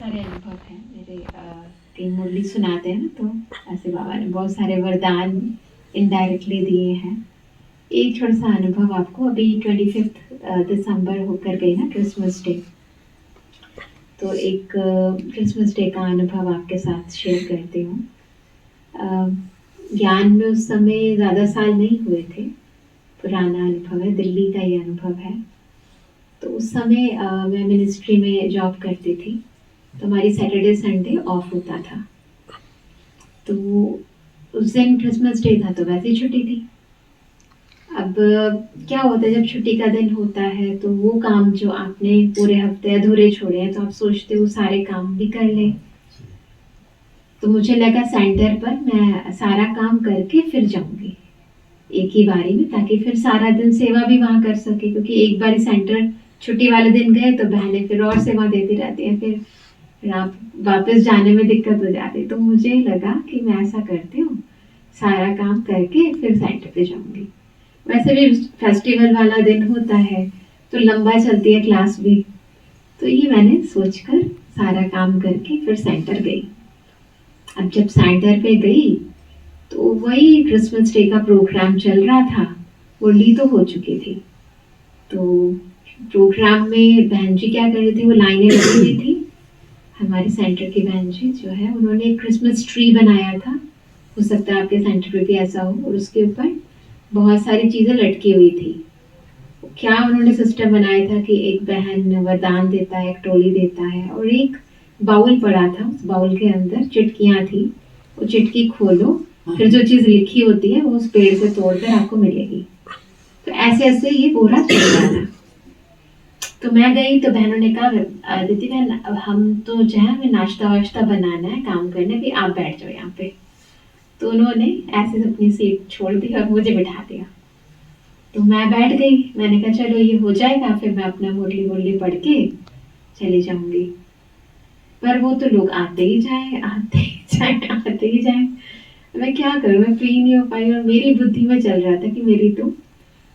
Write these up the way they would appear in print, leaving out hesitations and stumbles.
सारे अनुभव हैं मेरे। कई मुरली सुनाते हैं ना, तो ऐसे बाबा ने बहुत सारे वरदान इनडायरेक्टली दिए हैं। एक छोटा सा अनुभव आपको, अभी 25 दिसंबर होकर गई ना क्रिसमस डे, तो एक क्रिसमस डे का अनुभव आपके साथ शेयर करती हूँ। ज्ञान में उस समय ज़्यादा साल नहीं हुए थे, पुराना अनुभव है, दिल्ली का ये अनुभव है। तो उस समय मैं मिनिस्ट्री में जॉब करती थी, तो हमारी सैटरडे संडे ऑफ होता था। तो उस दिन क्रिसमस डे था, तो वैसे ही छुट्टी थी। अब क्या होता है, जब छुट्टी का दिन होता है तो वो काम जो आपने पूरे हफ्ते अधूरे छोड़े हैं, तो आप सोचते हो सारे काम भी कर लें। तो मुझे लगा सेंटर पर मैं सारा काम करके फिर जाऊंगी एक ही बारी में, ताकि फिर सारा दिन सेवा भी वहाँ कर सके, क्योंकि एक बारी सेंटर छुट्टी वाले दिन गए तो बहनें फिर और सेवा देती रहती हैं, फिर आप वापस जाने में दिक्कत हो जाती। तो मुझे लगा कि मैं ऐसा करती हूँ, सारा काम करके फिर सेंटर पे जाऊंगी। वैसे भी फेस्टिवल वाला दिन होता है, तो लंबा चलती है क्लास भी। तो ये मैंने सोचकर सारा काम करके फिर सेंटर गई। अब जब सेंटर पे गई तो वही क्रिसमस डे का प्रोग्राम चल रहा था, मुरली तो हो चुकी थी। तो प्रोग्राम में बहन जी क्या कर रही थी, वो लाइनें लगी हुई थी। हमारे सेंटर की बहन जी जो है, उन्होंने एक क्रिसमस ट्री बनाया था, हो सकता है आपके सेंटर पे भी ऐसा हो, और उसके ऊपर बहुत सारी चीज़ें लटकी हुई थी। क्या उन्होंने सिस्टम बनाया था कि एक बहन वरदान देता है, एक टोली देता है, और एक बाउल पड़ा था, उस बाउल के अंदर चिटकियाँ थी, वो चिटकी खोलो, फिर जो चीज़ लिखी होती है वो उस पेड़ से तोड़कर आपको मिलेगी। तो ऐसे ऐसे ये पूरा चल रहा था। तो मैं गई तो बहनों ने कहा, दीदी बहन हम तो जो है, हमें नाश्ता वाश्ता बनाना है, काम करना है, भी आप बैठ जाओ यहाँ पे। तो उन्होंने ऐसे अपनी सीट छोड़ दी और मुझे बिठा दिया। तो मैं बैठ गई, मैंने कहा चलो ये हो जाएगा, फिर मैं अपना मुरली मुरली पढ़ के चली जाऊंगी। पर वो तो लोग आते ही जाए, आते ही जाए, आते ही जाए। मैं क्या करूं, मैं फ्री नहीं हो पाई, और मेरी बुद्धि में चल रहा था कि मेरी तो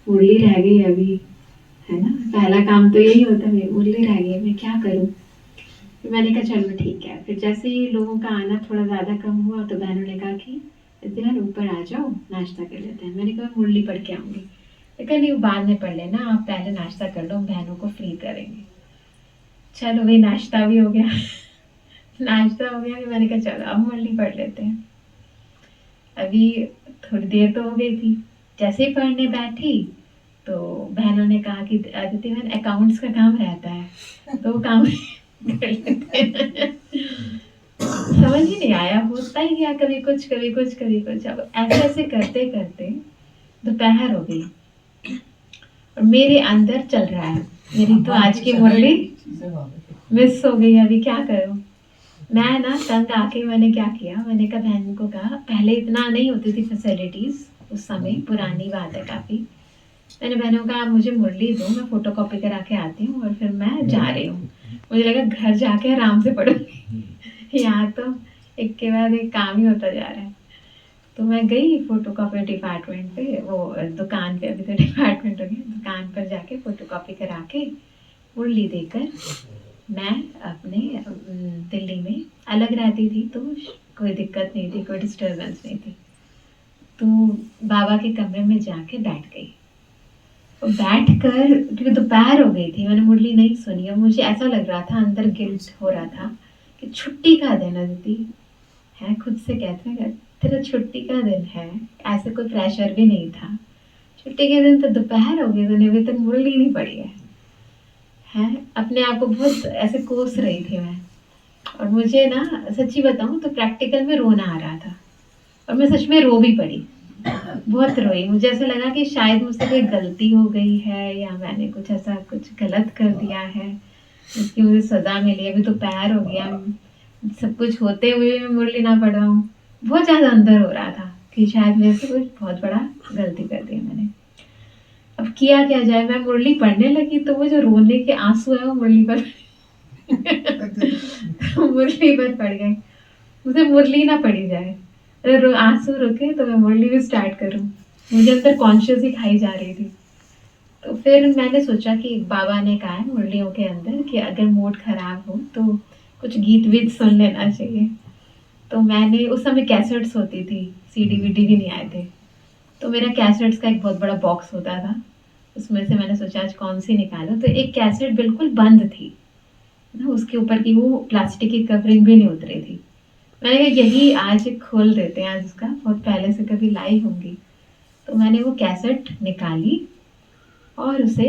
मुरली रह गई अभी, है ना, पहला काम तो यही होता है, मेरी मुरली रह गई, मैं क्या करूं। फिर मैंने कहा चलो ठीक है। फिर जैसे ही लोगों का आना थोड़ा ज़्यादा कम हुआ, तो बहनों ने कहा कि इतना ऊपर आ जाओ, नाश्ता कर लेते हैं। मैंने कहा मुरली पढ़ के आऊँगी। लेकिन नहीं, वो बाद में पढ़ लेना, आप पहले नाश्ता कर लो, हम बहनों को फ्री करेंगे। चलो भाई, नाश्ता भी हो गया। नाश्ता हो गया, मैंने कहा चलो अब मुरली पढ़ लेते हैं। अभी थोड़ी देर तो हो गई थी, जैसे ही पढ़ने बैठी तो बहनों ने कहा कि अदिति बहन अकाउंट्स का काम रहता है, तो वो काम कर लेते हैं। समझ ही नहीं आया, होता ही गया, कभी कुछ कभी कुछ कभी कुछ। अब ऐसे ऐसे करते करते दोपहर हो गई, और मेरे अंदर चल रहा है, मेरी तो आज की मुरली मिस हो गई, अभी क्या करूं। मैं ना तंग आके मैंने क्या किया, मैंने कहा बहन को कहा, पहले इतना नहीं होती थी फैसिलिटीज उस समय, पुरानी बात है काफी। मैंने बहनों को कहा आप मुझे मुरली दो, मैं फोटो कॉपी करा के आती हूँ और फिर मैं जा रही हूँ। मुझे लगा घर जाके आराम से पढ़ूंगी। यहाँ तो एक के बाद एक काम ही होता जा रहा है। तो मैं गई फोटो कॉपी डिपार्टमेंट पे, वो दुकान पे, अभी तो डिपार्टमेंट हो गया, दुकान पर जाके फोटो कॉपी करा के मुरली देकर मैं अपने दिल्ली में अलग रहती थी, तो कोई दिक्कत नहीं थी, कोई डिस्टर्बेंस नहीं थी। तो बाबा के कमरे में जाके बैठ गई, और बैठ कर, क्योंकि दोपहर हो गई थी, मैंने मुरली नहीं सुनी, और मुझे ऐसा लग रहा था, अंदर गिल्ट हो रहा था कि छुट्टी का दिन अदिति है, खुद से कहते हैं तेरा छुट्टी का दिन है, ऐसे कोई प्रेशर भी नहीं था। छुट्टी के दिन तो दोपहर हो गई, तूने अभी तक मुरली नहीं पढ़ी है। अपने आप को बहुत ऐसे कोस रही थी मैं। और मुझे ना सच्ची बताऊं तो प्रैक्टिकल में रोना आ रहा था, और मैं सच में रो भी पड़ी, बहुत रोई। मुझे ऐसा लगा कि शायद मुझसे कोई गलती हो गई है, या मैंने कुछ ऐसा कुछ गलत कर दिया है जिसकी मुझे सजा मिली। अभी तो पैर हो गया, सब कुछ होते हुए मैं मुरली ना पढ़ रहा हूँ। बहुत ज़्यादा अंदर हो रहा था कि शायद मेरे से कुछ बहुत बड़ा गलती कर दी मैंने। अब किया क्या जाए, मैं मुरली पढ़ने लगी तो वो जो रोने के आंसू है वो मुरली पर मुरली पर पड़ गए। मुझे मुरली ना पढ़ी जाए, अगर आंसू रुके तो मैं मुरली भी स्टार्ट करूं। मुझे अंदर कॉन्शियस ही खाई जा रही थी। तो फिर मैंने सोचा कि बाबा ने कहा है मुरलियों के अंदर कि अगर मूड खराब हो तो कुछ गीत वीत सुन लेना चाहिए। तो मैंने उस समय कैसेट्स होती थी, सीडी वीडी भी नहीं आए थे, तो मेरा कैसेट्स का एक बहुत बड़ा बॉक्स होता था, उसमें से मैंने सोचा आज कौन सी निकालो, तो एक कैसेट बिल्कुल बंद थी ना, उसके ऊपर की वो प्लास्टिक की कवरिंग भी नहीं उतरी थी। मैंने कहा यही आज खोल देते हैं, आज उसका बहुत पहले से कभी लाई होंगी। तो मैंने वो कैसेट निकाली और उसे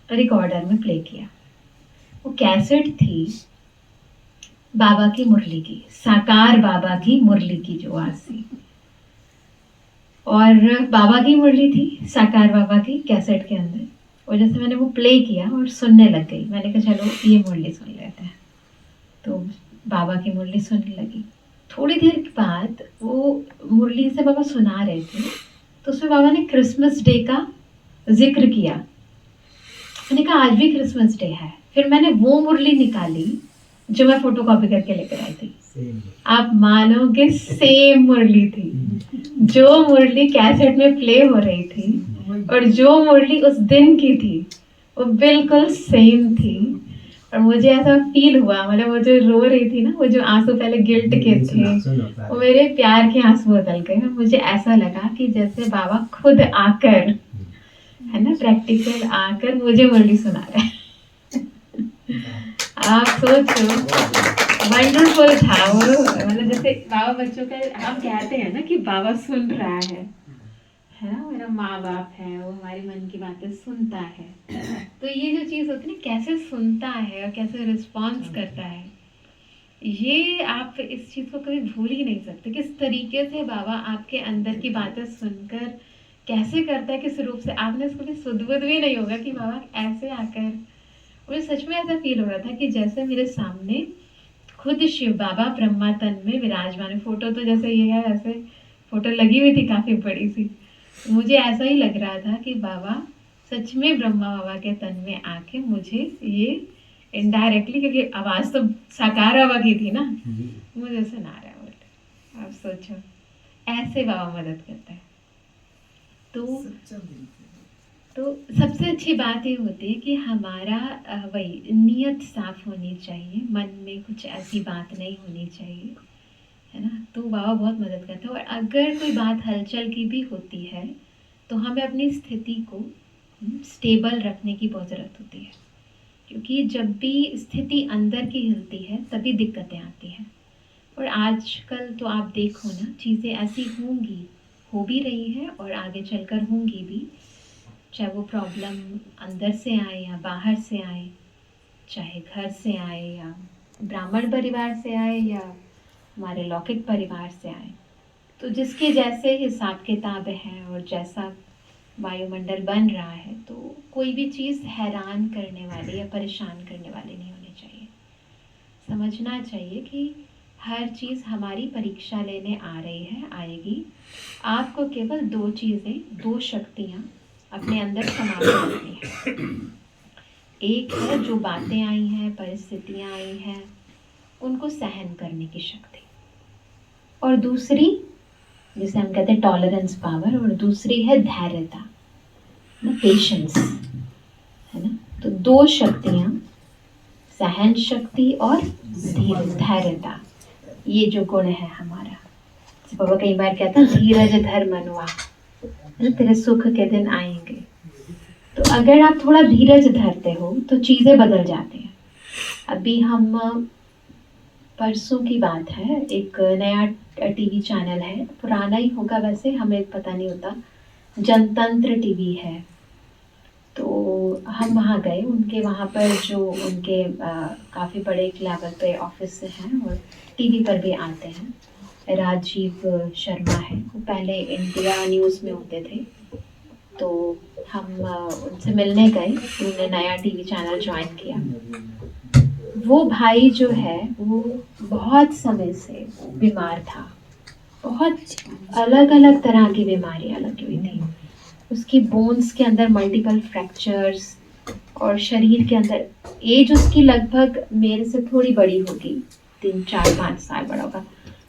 रिकॉर्डर में प्ले किया। वो कैसेट थी बाबा की मुरली की, साकार बाबा की मुरली की जो आवाज थी, और बाबा की मुरली थी साकार बाबा की कैसेट के अंदर। और जैसे मैंने वो प्ले किया और सुनने लग गई, मैंने कहा चलो ये मुरली सुन लेते हैं, तो बाबा की मुरली सुनने लगी। थोड़ी देर के बाद वो मुरली से बाबा सुना रहे थे, तो उसमें बाबा ने क्रिसमस डे का जिक्र किया। मैंने कहा आज भी क्रिसमस डे है। फिर मैंने वो मुरली निकाली जो मैं फोटो कॉपी करके लेकर आई थी। आप मानोगे सेम मुरली थी, जो मुरली कैसेट में प्ले हो रही थी और जो मुरली उस दिन की थी वो बिल्कुल सेम थी। और मुझे ऐसा फील हुआ, मतलब वो जो रो रही थी ना, वो जो आंसू पहले गिल्ट के थे वो मेरे प्यार के आंसू बदल गए। मुझे ऐसा लगा कि जैसे बाबा खुद आकर, है ना, प्रैक्टिकल आकर मुझे मुरली सुना रहे हैं। आप सोचो, वंडरफुल था वो। मतलब जैसे बाबा बच्चों का, हम कहते हैं ना कि बाबा सुन रहा है ना, मेरा माँ बाप है, वो हमारे मन की बातें सुनता है। तो ये जो चीज़ होती है ना, कैसे सुनता है और कैसे रिस्पॉन्स करता है, ये आप इस चीज़ को कभी भूल ही नहीं सकते। किस तरीके से बाबा आपके अंदर की बातें सुनकर कैसे करता है, किस रूप से, आपने इसको भी सुध बुध भी नहीं होगा कि बाबा ऐसे आकर। मुझे सच में ऐसा फील हो रहा था कि जैसे मेरे सामने खुद शिव बाबा ब्रह्मा तन में विराजमान है। फोटो तो जैसे ये है वैसे फोटो लगी हुई थी काफी बड़ी सी, मुझे ऐसा ही लग रहा था कि बाबा सच में ब्रह्मा बाबा के तन में आके मुझे ये इनडायरेक्टली, क्योंकि आवाज तो साकार बाबा की थी ना, मुझे सुना रहा है बोल। आप सोचो ऐसे बाबा मदद करता है। तो सबसे अच्छी बात ये होती है कि हमारा वही नीयत साफ होनी चाहिए, मन में कुछ ऐसी बात नहीं होनी चाहिए, है ना। तो बाबा बहुत मदद करता है। और अगर कोई बात हलचल की भी होती है तो हमें अपनी स्थिति को स्टेबल रखने की बहुत ज़रूरत होती है, क्योंकि जब भी स्थिति अंदर की हिलती है तभी दिक्कतें आती हैं। और आजकल तो आप देखो ना, चीज़ें ऐसी होंगी, हो भी रही हैं और आगे चलकर होंगी भी, चाहे वो प्रॉब्लम अंदर से आए या बाहर से आए, चाहे घर से आए या ब्राह्मण परिवार से आए या हमारे लौकिक परिवार से आए। तो जिसके जैसे हिसाब किताब है और जैसा वायुमंडल बन रहा है, तो कोई भी चीज़ हैरान करने वाली या परेशान करने वाली नहीं होनी चाहिए। समझना चाहिए कि हर चीज़ हमारी परीक्षा लेने आ रही है, आएगी। आपको केवल दो चीज़ें, दो शक्तियाँ अपने अंदर समा के रखनी है। एक है जो बातें आई हैं, परिस्थितियाँ आई हैं, उनको सहन करने की शक्ति, और दूसरी जिसे हम कहते हैं टॉलरेंस पावर, और दूसरी है धैर्यता, पेशेंस, है ना। तो दो शक्तियाँ, सहन शक्ति और धैर्यता, ये जो गुण है हमारा। बाबा कई बार कहता है धीरज धर मनुआ, तेरे सुख के दिन आएंगे। तो अगर आप थोड़ा धीरज धरते हो तो चीज़ें बदल जाती हैं। अभी हम, परसों की बात है, एक नया टीवी चैनल है, पुराना ही होगा वैसे, हमें पता नहीं होता, जनतंत्र टीवी है। तो हम वहाँ गए, उनके वहाँ पर जो उनके काफ़ी बड़े लेवल पे ऑफिस हैं और टीवी पर भी आते हैं, राजीव शर्मा है, वो पहले इंडिया न्यूज़ में होते थे। तो हम उनसे मिलने गए, उन्होंने नया टीवी चैनल ज्वाइन किया। वो भाई जो है वो बहुत समय से बीमार था, बहुत अलग अलग तरह की बीमारियां लगी हुई थी उसकी, बोन्स के अंदर मल्टीपल फ्रैक्चर्स, और शरीर के अंदर, एज उसकी लगभग मेरे से थोड़ी बड़ी होगी, 3-4-5 साल बड़ा होगा,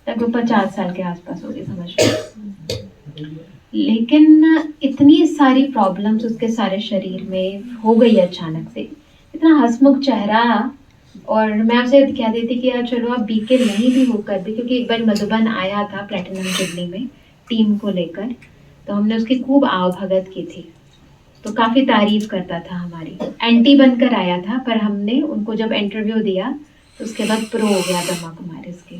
लगभग 50 साल के आसपास होगी, समझ लो। लेकिन इतनी सारी प्रॉब्लम्स उसके सारे शरीर में हो गई अचानक से, इतना हंसमुख चेहरा, और मैं उसे कहती थी कि यार चलो आप बीके नहीं भी होकर भी, क्योंकि एक बार मधुबन आया था प्लेटिनम जुबली में टीम को लेकर, तो हमने उसकी खूब आवभगत की थी, तो काफ़ी तारीफ करता था हमारी। एंटी बनकर आया था, पर हमने उनको जब इंटरव्यू दिया तो उसके बाद प्रो हो गया ब्रह्मा कुमारी के।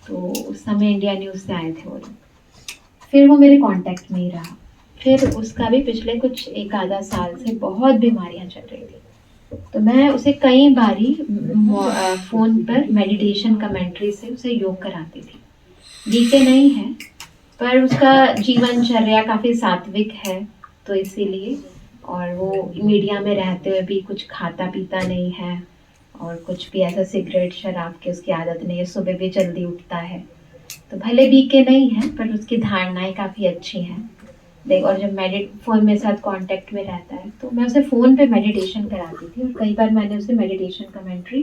तो उस समय इंडिया न्यूज़ से आए थे वो लोग। फिर वो मेरे कांटेक्ट में ही रहा। फिर उसका भी पिछले कुछ एक आधा साल से बहुत बीमारियां चल रही थी, तो मैं उसे कई बारी फ़ोन पर मेडिटेशन कमेंट्री से उसे योग कराती थी। बीते नहीं है, पर उसका जीवनचर्या काफ़ी सात्विक है, तो इसीलिए, और वो मीडिया में रहते हुए भी कुछ खाता पीता नहीं है, और कुछ भी ऐसा सिगरेट शराब की उसकी आदत नहीं है, सुबह भी जल्दी उठता है। तो भले बीके नहीं है, पर उसकी धारणाएं काफ़ी अच्छी हैं। देख, और जब फ़ोन मेरे साथ कांटेक्ट में रहता है तो मैं उसे फ़ोन पे मेडिटेशन कराती थी, और कई बार मैंने उसे मेडिटेशन कमेंट्री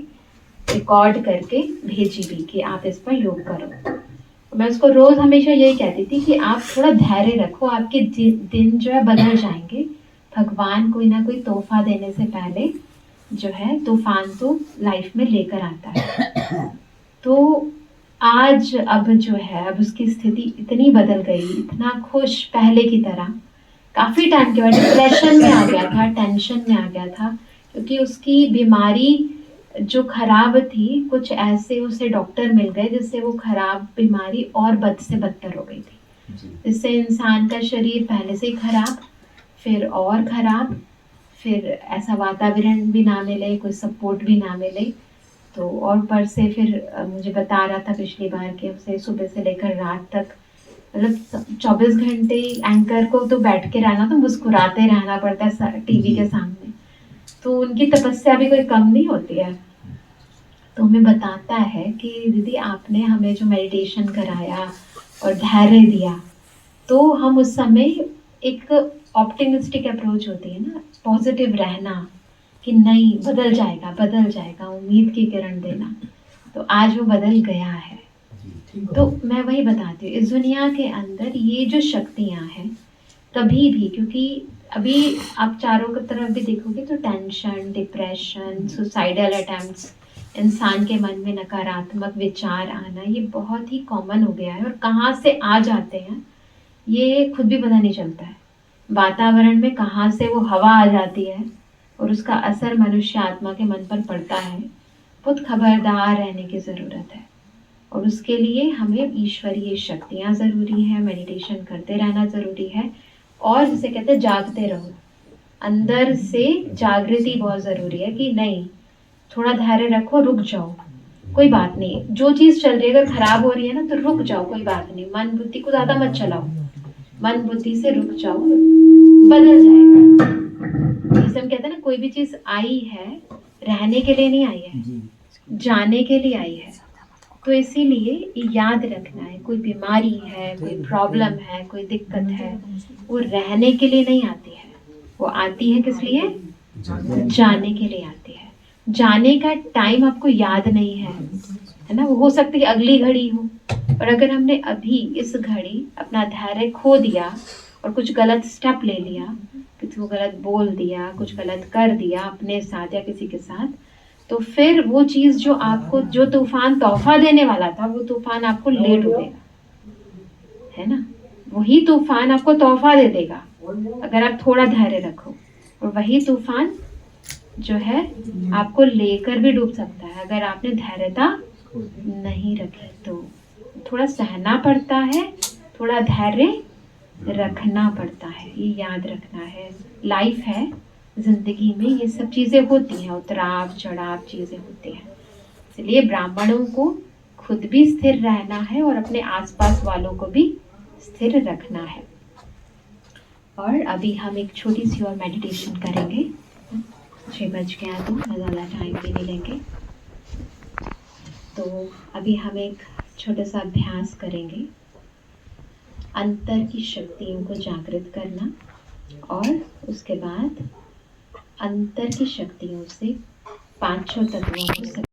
रिकॉर्ड करके भेजी भी कि आप इस पर योग करो। मैं उसको रोज़ हमेशा यही कहती थी कि आप थोड़ा धैर्य रखो, आपके दिन जो है बदल जाएंगे। भगवान कोई ना कोई तोहफा देने से पहले जो है तूफान तो लाइफ में लेकर आता है। तो आज अब जो है, अब उसकी स्थिति इतनी बदल गई, इतना खुश पहले की तरह। काफ़ी टाइम के बाद डिप्रेशन में आ गया था, टेंशन में आ गया था, क्योंकि उसकी बीमारी जो खराब थी, कुछ ऐसे उसे डॉक्टर मिल गए जिससे वो खराब बीमारी और बद से बदतर हो गई थी, जिससे इंसान का शरीर पहले से ही खराब, फिर और खराब, फिर ऐसा वातावरण भी ना मिले, कोई सपोर्ट भी ना मिले। तो और ऊपर से फिर मुझे बता रहा था पिछली बार कि उसे सुबह से लेकर रात तक, मतलब 24 घंटे एंकर को तो बैठ के रहना, तो मुस्कुराते रहना पड़ता है टीवी के सामने। तो उनकी तपस्या भी कोई कम नहीं होती है। तो हमें बताता है कि दीदी आपने हमें जो मेडिटेशन कराया और धैर्य दिया, तो हम उस समय एक ऑप्टिमिस्टिक अप्रोच होती है ना, पॉजिटिव रहना कि नहीं, बदल जाएगा बदल जाएगा, उम्मीद की किरण देना, तो आज वो बदल गया है। तो मैं वही बताती हूँ, इस दुनिया के अंदर ये जो शक्तियाँ हैं, कभी भी, क्योंकि अभी आप चारों की तरफ भी देखोगे तो टेंशन, डिप्रेशन, सुसाइडल अटेम्प्ट्स, इंसान के मन में नकारात्मक विचार आना, ये बहुत ही कॉमन हो गया है, और कहाँ से आ जाते हैं ये खुद भी पता नहीं चलता है। वातावरण में कहाँ से वो हवा आ जाती है और उसका असर मनुष्य आत्मा के मन पर पड़ता है। बहुत खबरदार रहने की ज़रूरत है, और उसके लिए हमें ईश्वरीय शक्तियाँ ज़रूरी है, मेडिटेशन करते रहना ज़रूरी है, और जिसे कहते हैं जागते रहो, अंदर से जागृति बहुत ज़रूरी है कि नहीं, थोड़ा धैर्य रखो, रुक जाओ, कोई बात नहीं, जो चीज़ चल रही है अगर खराब हो रही है ना तो रुक जाओ, कोई बात नहीं, मन बुद्धि को ज़्यादा मत चलाओ, मन बुद्धि से रुक जाओ, बदल जाएगा। जैसे हम कहते हैं ना, कोई भी चीज़ आई है रहने के लिए नहीं आई है, जाने के लिए आई है। तो इसीलिए याद रखना है, कोई बीमारी है, कोई प्रॉब्लम है, कोई दिक्कत है, वो रहने के लिए नहीं आती है, वो आती है किस लिए? जाने के लिए आती है। जाने का टाइम आपको याद नहीं है ना, वो हो सकता है अगली घड़ी हो, और अगर हमने अभी इस घड़ी अपना धैर्य खो दिया और कुछ गलत स्टेप ले लिया, किसी को गलत बोल दिया, कुछ गलत कर दिया अपने साथ या किसी के साथ, तो फिर वो चीज़ जो आपको, जो तूफान तोहफा देने वाला था, वो तूफान आपको ले डूबेगा, है ना। वही तूफान आपको तोहफा दे देगा अगर आप थोड़ा धैर्य रखो, और वही तूफान जो है आपको लेकर भी डूब सकता है अगर आपने धैर्यता नहीं रखी। तो थोड़ा सहना पड़ता है, थोड़ा धैर्य रखना पड़ता है, ये याद रखना है। लाइफ है, जिंदगी में ये सब चीज़ें होती हैं, उतराव चढ़ाव चीज़ें होती हैं, इसलिए ब्राह्मणों को खुद भी स्थिर रहना है और अपने आसपास वालों को भी स्थिर रखना है। और अभी हम एक छोटी सी और मेडिटेशन करेंगे। 6 बज गया तो मैं ज़्यादा टाइम भी नहीं लेंगे। तो अभी हम एक छोटा सा अभ्यास करेंगे, अंतर की शक्तियों को जागृत करना, और उसके बाद अंतर की शक्तियों से पांचों तत्वों को